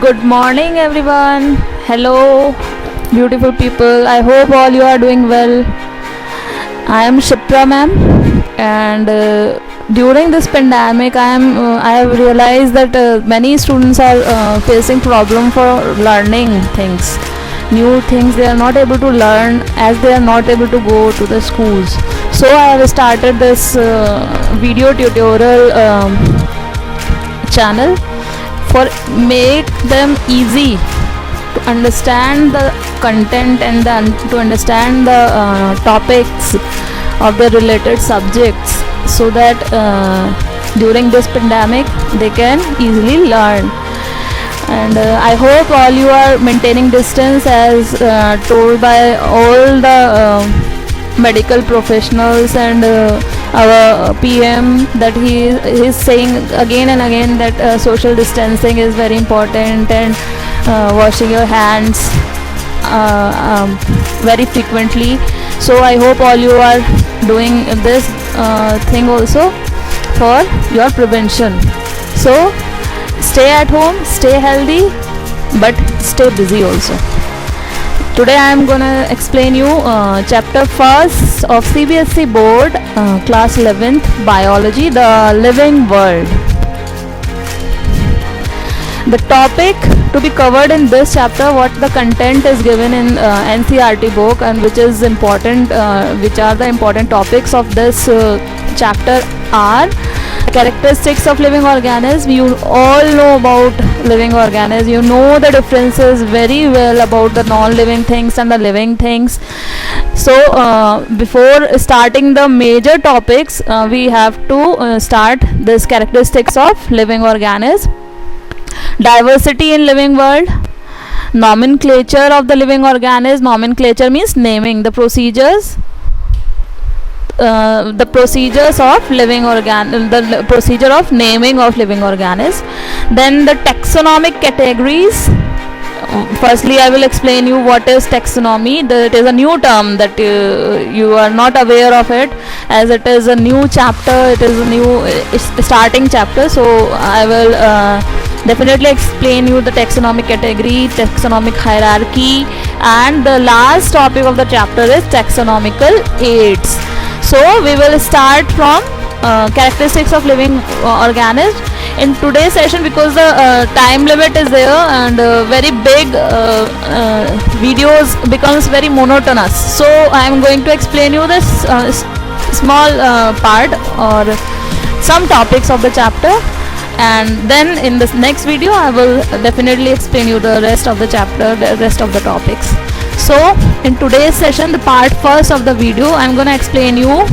Good morning, everyone. Hello, beautiful people. I hope all you are doing well. I am Shipra, ma'am, and during this pandemic, I have realized that many students are facing problem for learning things, new things. They are not able to learn as they are not able to go to the schools. So I have started this video tutorial channel for make them easy to understand the content and to understand the topics of the related subjects, so that during this pandemic they can easily learn. And I hope all you are maintaining distance as told by all the medical professionals and our PM, that he is saying again and again that social distancing is very important, and washing your hands very frequently. So I hope all you are doing this thing also for your prevention. So stay at home, stay healthy, but stay busy also. Today I am gonna explain you chapter 1st of CBSE board, class 11th biology, the living world. The topic to be covered in this chapter, what the content is given in NCERT book, and which is important, which are the important topics of this chapter are characteristics of living organism. You all know about living organism. You know the differences very well about the non-living things and the living things. So before starting the major topics, we have to start this characteristics of living organism. Diversity in living world. Nomenclature of the living organism. Nomenclature means naming the procedures. The procedures of living the procedure of naming of living organisms. Then the taxonomic categories. Firstly, I will explain you what is taxonomy. It is a new term that you are not aware of it, as it is a new chapter. It is a new starting chapter. So I will definitely explain you the taxonomic category, taxonomic hierarchy, and the last topic of the chapter is taxonomical aids. So we will start from characteristics of living organism in today's session, because the time limit is there and very big videos becomes very monotonous. So I am going to explain you this small part or some topics of the chapter, and then in this next video I will definitely explain you the rest of the chapter, the rest of the topics. So in today's session, the part first of the video, I am going to explain you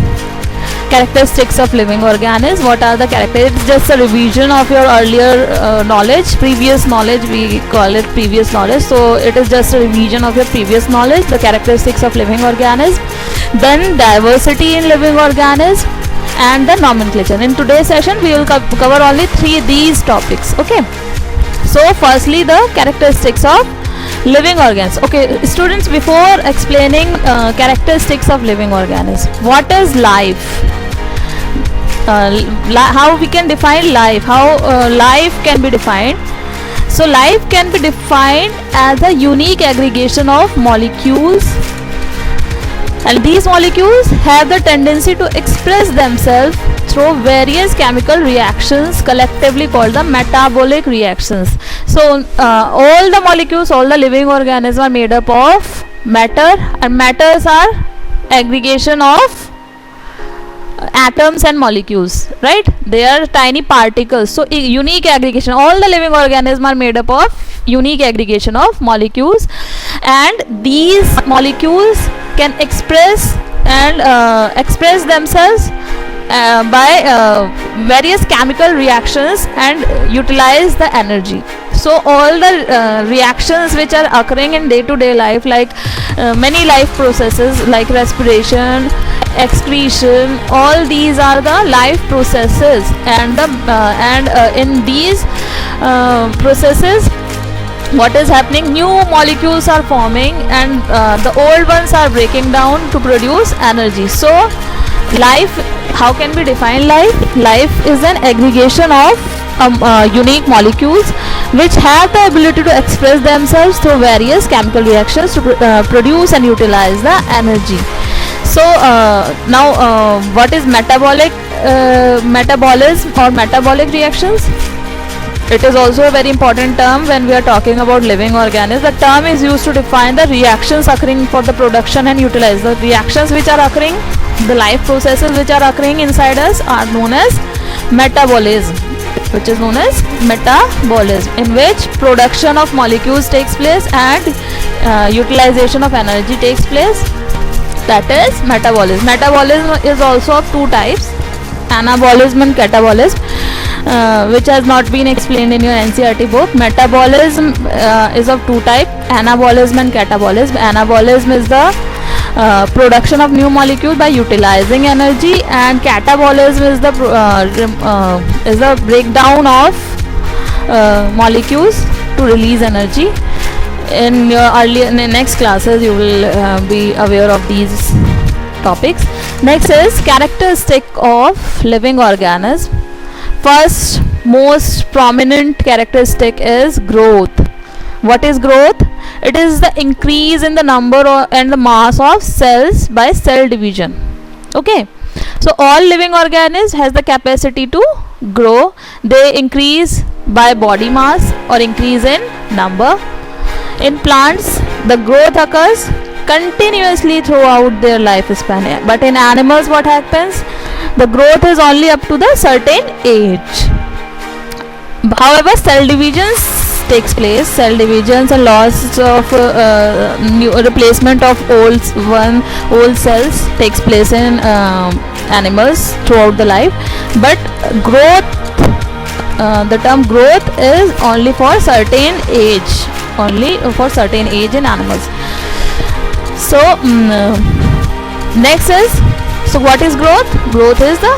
characteristics of living organism. What are the characteristics? It's just a revision of your earlier knowledge, previous knowledge, we call it previous knowledge. So it is just a revision of your previous knowledge, the characteristics of living organism. Then diversity in living organism and the nomenclature. In today's session we will cover only these topics. Okay, so firstly the characteristics of living organisms. Okay, students, before explaining characteristics of living organisms, what is life? How we can define life? How life can be defined? So life can be defined as a unique aggregation of molecules, and these molecules have the tendency to express themselves through various chemical reactions, collectively called the metabolic reactions. So all the molecules, all the living organisms are made up of matter, and matters are aggregation of atoms and molecules, right? They are tiny particles. So unique aggregation, all the living organisms are made up of unique aggregation of molecules, and these molecules can express themselves by various chemical reactions and utilize the energy. So all the reactions which are occurring in day-to-day life, like many life processes like respiration, excretion, all these are the life processes, and in these processes what is happening, new molecules are forming, and the old ones are breaking down to produce energy. So life, how can we define life? Life is an aggregation of unique molecules which have the ability to express themselves through various chemical reactions to produce and utilize the energy. So now what is metabolism or metabolic reactions? It is also a very important term when we are talking about living organisms. The term is used to define the reactions occurring for the production and utilize. The reactions which are occurring, the life processes which are occurring inside us are known as metabolism, which is known as metabolism, in which production of molecules takes place and utilization of energy takes place. That is metabolism. Metabolism is also of two types, anabolism and catabolism, which has not been explained in your NCERT book. Metabolism is of two types, anabolism and catabolism. Anabolism is the production of new molecule by utilizing energy, and catabolism is the breakdown of molecules to release energy. In your next classes you will be aware of these topics. Next is characteristic of living organism. First most prominent characteristic is growth. What is growth? It is the increase in the number and the mass of cells by cell division. Okay, so all living organisms has the capacity to grow. They increase by body mass or increase in number. In plants, the growth occurs continuously throughout their lifespan, but in animals what happens? The growth is only up to the certain age. However, cell divisions takes place. Cell divisions and loss of new replacement of old cells takes place in animals throughout the life. But growth, the term growth is only for certain age. Only for certain age in animals. So next is, so what is growth? Growth is the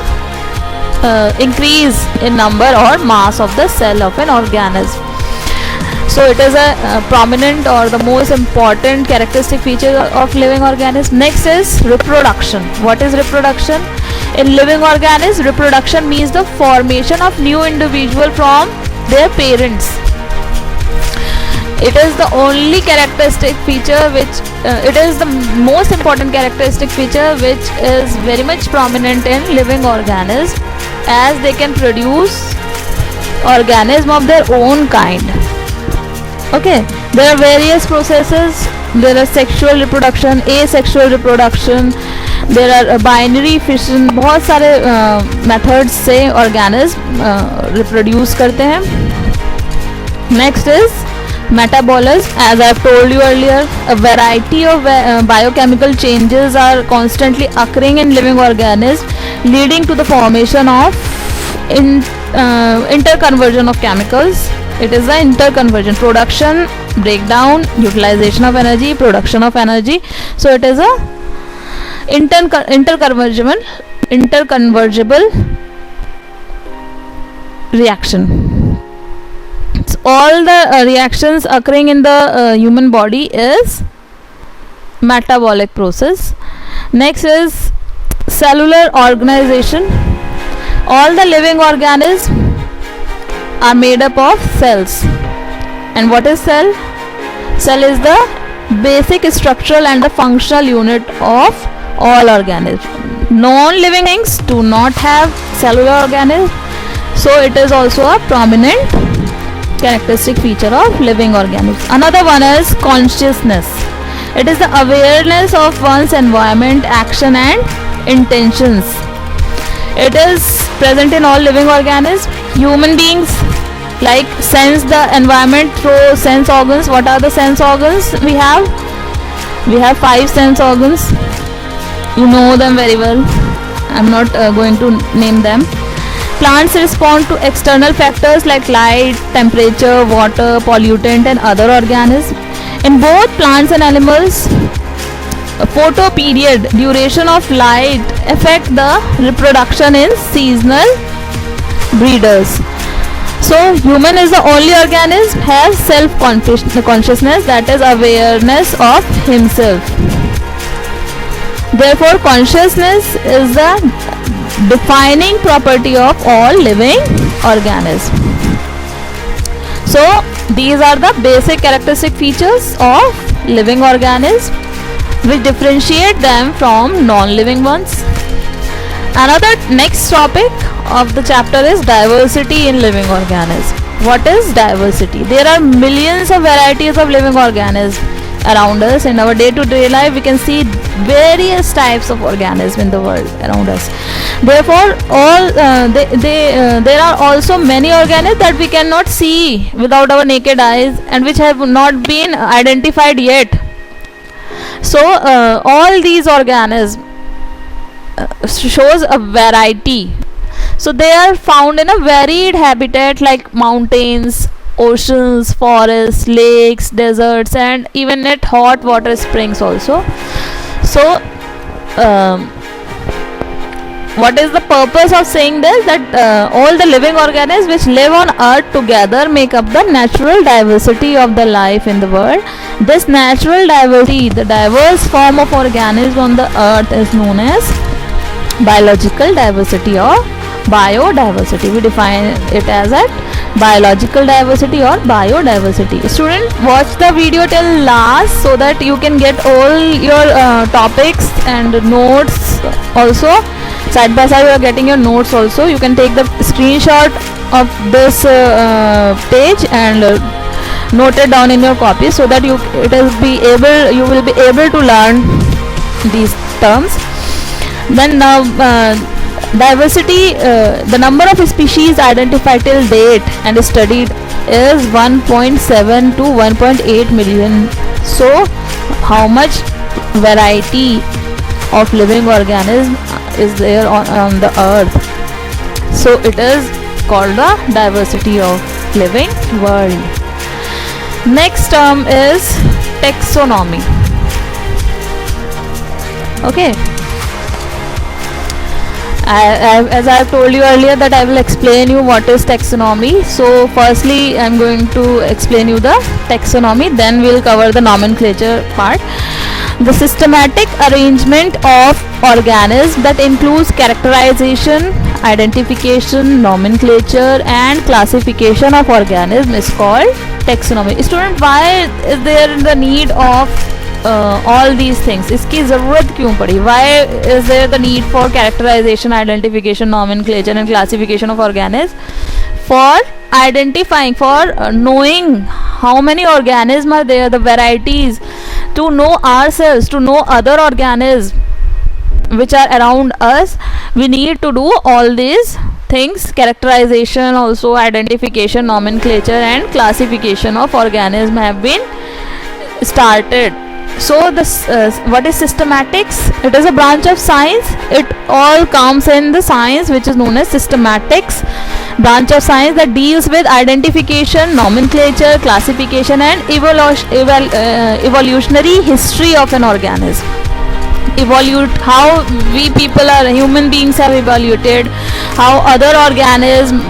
increase in number or mass of the cell of an organism. So it is a prominent or the most important characteristic feature of living organism. Next is reproduction. What is reproduction? In living organisms, reproduction means the formation of new individual from their parents. It is the only characteristic feature which it is the most important characteristic feature which is very much prominent in living organisms, as they can produce organism of their own kind. Okay, there are various processes. There are sexual reproduction, asexual reproduction, there are binary fission. बहुत सारे methods से organism reproduce करते हैं. Next is metabolism. As I have told you earlier, a variety of biochemical changes are constantly occurring in living organisms, leading to the formation of interconversion of chemicals. It is the interconversion, production, breakdown, utilization of energy, production of energy. So it is a interconvertible reaction. So all the reactions occurring in the human body is metabolic process. Next is cellular organization. All the living organisms are made up of cells. And what is cell? Cell is the basic structural and the functional unit of all organisms. Non-living things do not have cellular organisms, so it is also a prominent characteristic feature of living organisms. Another one is consciousness. It is the awareness of one's environment, action and intentions. It is present in all living organisms. Human beings sense the environment through sense organs. What are the sense organs we have? We have 5 sense organs. You know them very well. I am not going to name them. Plants respond to external factors like light, temperature, water, pollutant and other organisms. In both plants and animals, photo period, duration of light affect the reproduction in seasonal breeders. So human is the only organism has self-consciousness, that is awareness of himself. Therefore consciousness is the defining property of all living organisms. So these are the basic characteristic features of living organisms which differentiate them from non-living ones. Another next topic of the chapter is diversity in living organisms. What is diversity? There are millions of varieties of living organisms around us. In our day-to-day life, we can see various types of organisms in the world around us. Therefore, there are also many organisms that we cannot see without our naked eyes and which have not been identified yet. So, all these organisms shows a variety. So they are found in a varied habitat like mountains, oceans, forests, lakes, deserts, and even at hot water springs also. So what is the purpose of saying this? That all the living organisms which live on earth together make up the natural diversity of the life in the world. This natural diversity, the diverse form of organisms on the earth, is known as biological diversity or biodiversity. We define it as a biological diversity or biodiversity. Student, watch the video till last so that you can get all your topics and notes also. Side by side you are getting your notes also. You can take the screenshot of this page and note it down in your copy so that you will be able to learn these terms. Then now diversity, the number of species identified till date and studied is 1.7 to 1.8 million. So how much variety of living organisms is there on the earth? So it is called the diversity of living world. Next term is taxonomy. Okay, as I have told you earlier that I will explain you what is taxonomy. So firstly I am going to explain you the taxonomy, then we will cover the nomenclature part. The systematic arrangement of organisms that includes characterization, identification, nomenclature and classification of organisms is called taxonomy. Student, why is there the need of all these things? इसकी ज़रूरत क्यों पड़ी? Why is there the need for characterization, identification, nomenclature and classification of organisms? For identifying, for knowing how many organisms are there, the varieties, to know ourselves, to know other organisms which are around us, we need to do all these things: characterization, also identification, nomenclature and classification of organisms have been started. So this what is systematics? It is a branch of science. It all comes in the science which is known as systematics, branch of science that deals with identification, nomenclature, classification and evolutionary history of an organism. How we people are human beings have evaluated, how other organisms,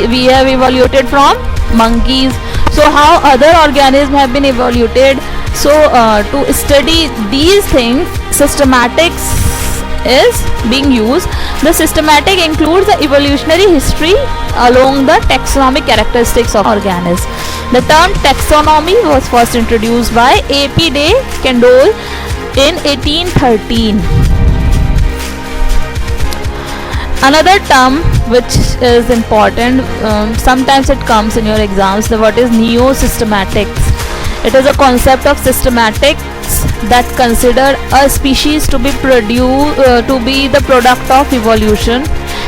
we have evaluated from monkeys. So how other organisms have been evaluated. So to study these things, systematics is being used. The systematic includes the evolutionary history along the taxonomic characteristics of organisms. The term taxonomy was first introduced by A.P. de Candolle in 1813. Another term which is important, sometimes it comes in your exams, the word is neo-systematics. It is a concept of systematics that consider a species to be the product of evolution.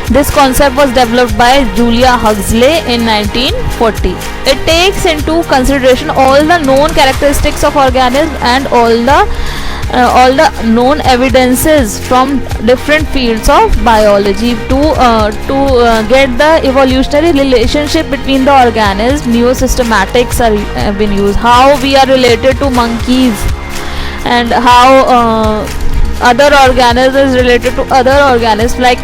This concept was developed by Julia Huxley in 1940. It takes into consideration all the known characteristics of organisms and all the known evidences from different fields of biology to get the evolutionary relationship between the organisms. Neo-systematics have been used. How we are related to monkeys and how other organisms is related to other organisms, like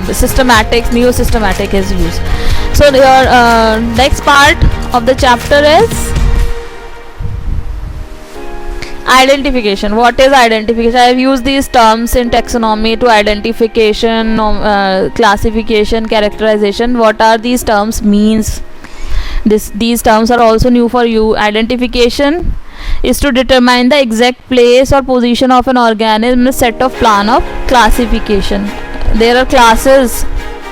systematics, neo-systematic is used. So your next part of the chapter is Identification. What is identification? I have used these terms in taxonomy to identification, classification, characterization. What are these terms means? These terms are also new for you. Identification is to determine the exact place or position of an organism in a set of plan of classification. There are classes.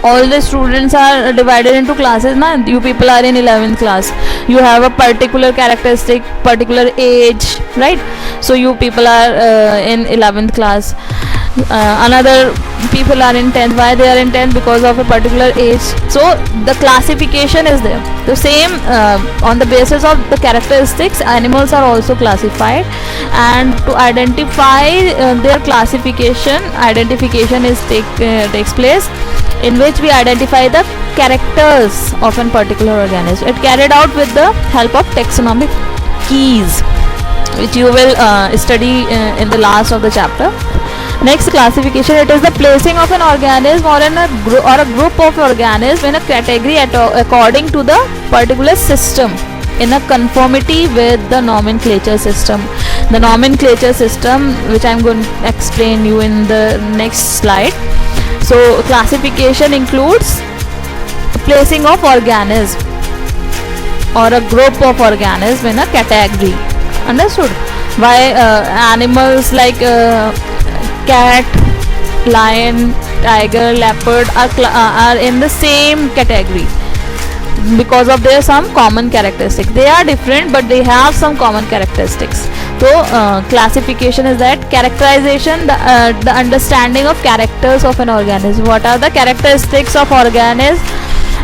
All the students are divided into classes. You people are in 11th class. You have a particular characteristic, particular age, right? So you people are in 11th class. Another people are in 10th. Why they are in 10th? Because of a particular age. So the classification is there. The same on the basis of the characteristics, animals are also classified, and to identify their classification, identification is takes place, in which we identify the characters of a particular organism. It carried out with the help of taxonomic keys, which you will study in the last of the chapter. Next, classification. It is the placing of an organism or a group of organisms in a category according to the particular system, in a conformity with the nomenclature system. The nomenclature system, which I am going to explain you in the next slide. So classification includes placing of organism or a group of organisms in a category. Understood? Why animals like cat, lion, tiger, leopard are in the same category because of their some common characteristics. They are different, but they have some common characteristics. So classification is that characterization, the understanding of characters of an organism. What are the characteristics of organism?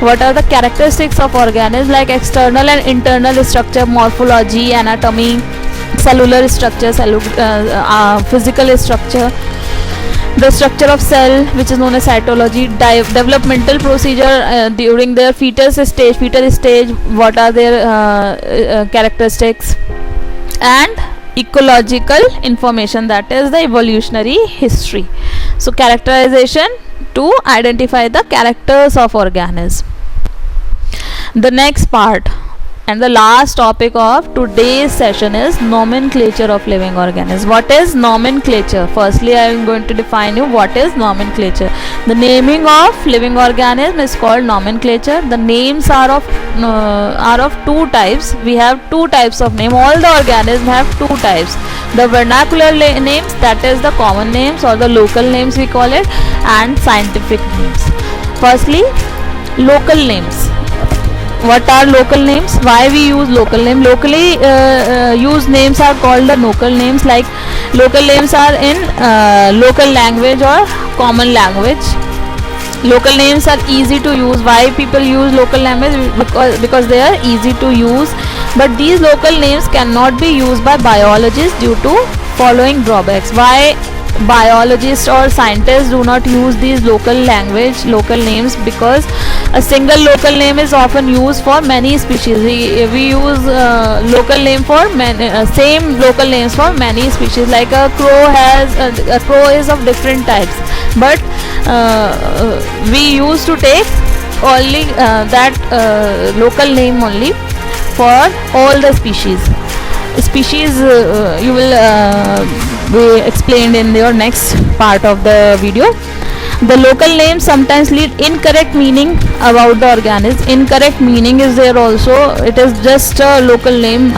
What are the characteristics of organism, like external and internal structure, morphology, anatomy, cellular structure, physical structure, the structure of cell, which is known as cytology, developmental procedure during their fetal stage, what are their characteristics, and ecological information, that is the evolutionary history. So characterization to identify the characters of organism. The next part and the last topic of today's session is nomenclature of living organisms. What is nomenclature? Firstly, I am going to define you what is nomenclature. The naming of living organism is called nomenclature. The names are of two types. We have two types of name. All the organisms have two types. The vernacular names, that is the common names or the local names we call it, and scientific names. Firstly, local names. What are local names? Why we use local name? Locally used names are called the local names. Like local names are in local language or common language. Local names are easy to use. Why people use local language? Because they are easy to use. But these local names cannot be used by biologists due to following drawbacks. Why biologists or scientists do not use these local names? Because a single local name is often used for many species. We use local name for same local names for many species. Like a crow is of different types, but we used to take only that local name only for all the species. You will be explained in your next part of the video. The local names sometimes lead incorrect meaning about the organism. Incorrect meaning is there also. It is just a local name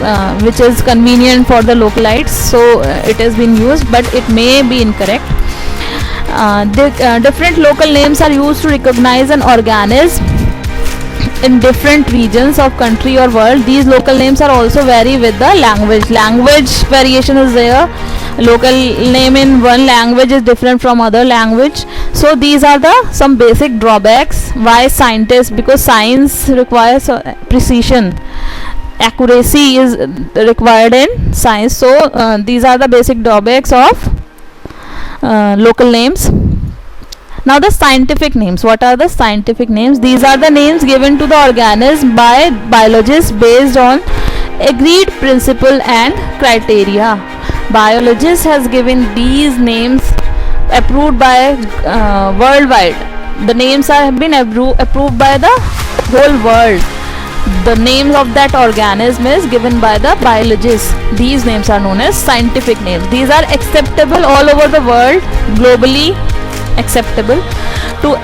which is convenient for the localites, so it has been used, but it may be incorrect. Different local names are used to recognize an organism in different regions of country or world. These local names are also vary with the language variation is there. Local name in one language is different from other language. So these are the some basic drawbacks. Why scientists? Because science requires precision, accuracy is required in science. So these are the basic drawbacks of local names. Now the scientific names. What are the scientific names? These are the names given to the organism by biologists based on agreed principle and criteria. Biologists has given these names approved by worldwide. The names have been approved by the whole world. the names of that organism is given by the biologists. These names are known as scientific names. These are acceptable all over the world, globally acceptable. To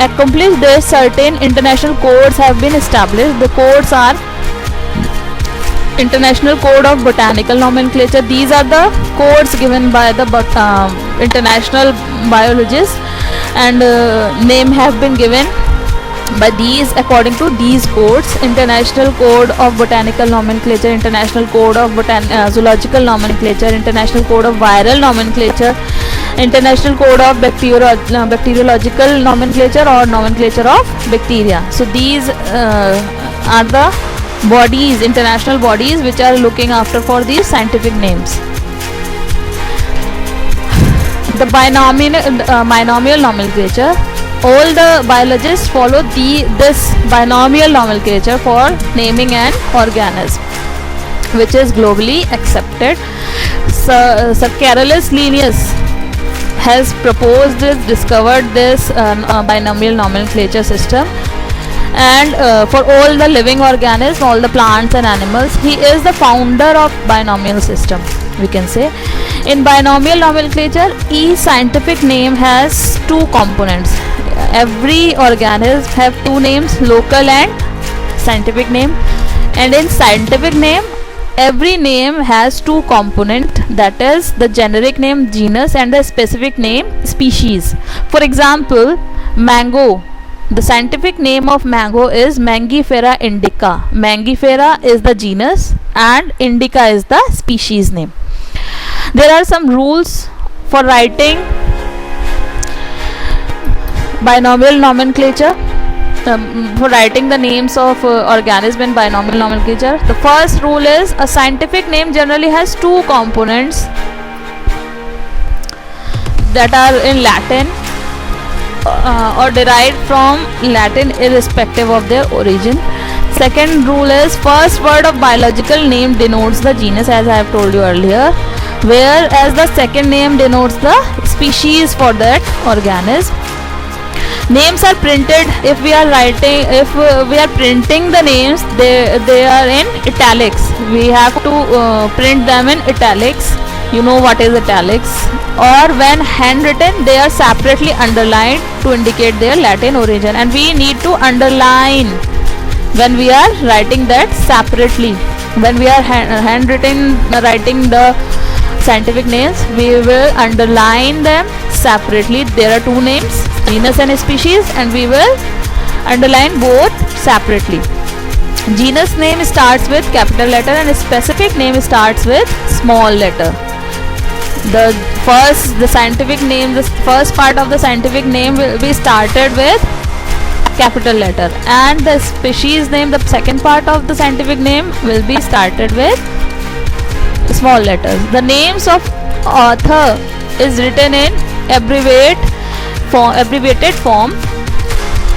accomplish this, certain international codes have been established. The codes are International Code of Botanical Nomenclature. These are the codes given by the international biologists, and name have been given by these according to these codes: International Code of Botanical Nomenclature, International Code of Zoological Nomenclature, International Code of Viral Nomenclature, International Code of Bacteriological Nomenclature, or Nomenclature of Bacteria. So these are the bodies, international bodies, which are looking after for these scientific names. The binomial nomenclature. All the biologists follow this binomial nomenclature for naming an organism, which is globally accepted. Sir Carolus Linnaeus has discovered this binomial nomenclature system, and for all the living organisms, all the plants and animals, he is the founder of binomial system, we can say. In binomial nomenclature, each scientific name has two components. Every organism have two names, local and scientific name. And in scientific name, every name has two component, that is the generic name genus and the specific name species. For example, mango. The scientific name of mango is Mangifera indica. Mangifera is the genus and indica is the species name. There are some rules for writing binomial nomenclature, for writing the names of organisms in binomial nomenclature. The first rule is a scientific name generally has two components that are in Latin or derived from Latin irrespective of their origin. Second rule is first word of biological name denotes the genus, as I have told you earlier, whereas the second name denotes the species for that organism. Names are printed if we are printing the names, they are in italics. We have to print them in italics. You know what is italics. Or when handwritten, they are separately underlined to indicate their Latin origin, and we need to underline when we are writing that separately. When we are writing the scientific names, we will underline them separately. There are two names, genus and species, and we will underline both separately. Genus name starts with capital letter and specific name starts with small letter. The scientific name, the first part of the scientific name will be started with capital letter, and the species name, the second part of the scientific name, will be started with small letters. The names of author is written in abbreviated form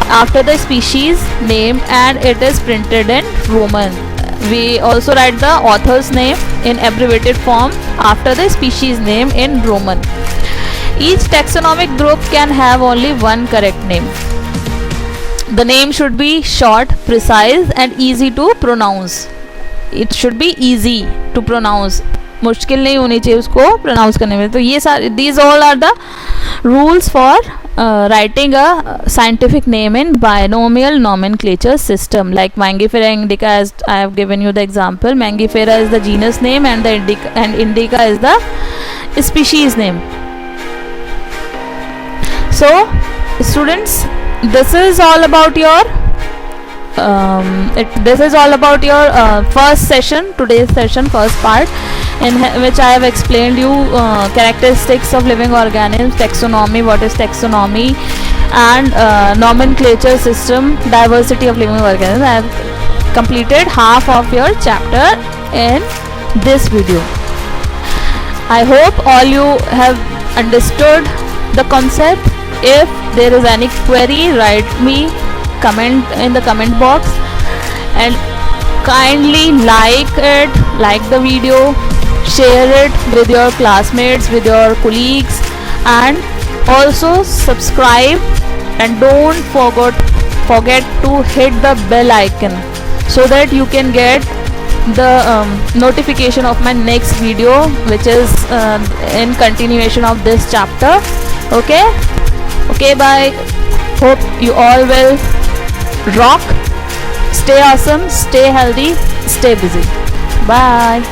after the species name, and it is printed in Roman. We also write the author's name in abbreviated form after the species name in Roman. Each taxonomic group can have only one correct name. The name should be short, precise and easy to pronounce. It should be easy to pronounce. मुश्किल नहीं होनी चाहिए उसको pronounce करने में. तो ये सारे these all are the rules for writing a scientific name in binomial nomenclature system. Like Mangifera indica, as I have given you the example. Mangifera is the genus name and the indica is the species name. So students, this is all about your first session, today's session, first part, in which I have explained you characteristics of living organisms, taxonomy, what is taxonomy, and nomenclature system, diversity of living organisms. I have completed half of your chapter in this video. I hope all you have understood the concept. If there is any query, write me comment in the comment box, and kindly like the video, share it with your classmates, with your colleagues, and also subscribe, and don't forget to hit the bell icon so that you can get the notification of my next video, which is in continuation of this chapter. Okay, okay, bye. Hope you all will rock. Stay awesome, stay healthy, stay busy. Bye.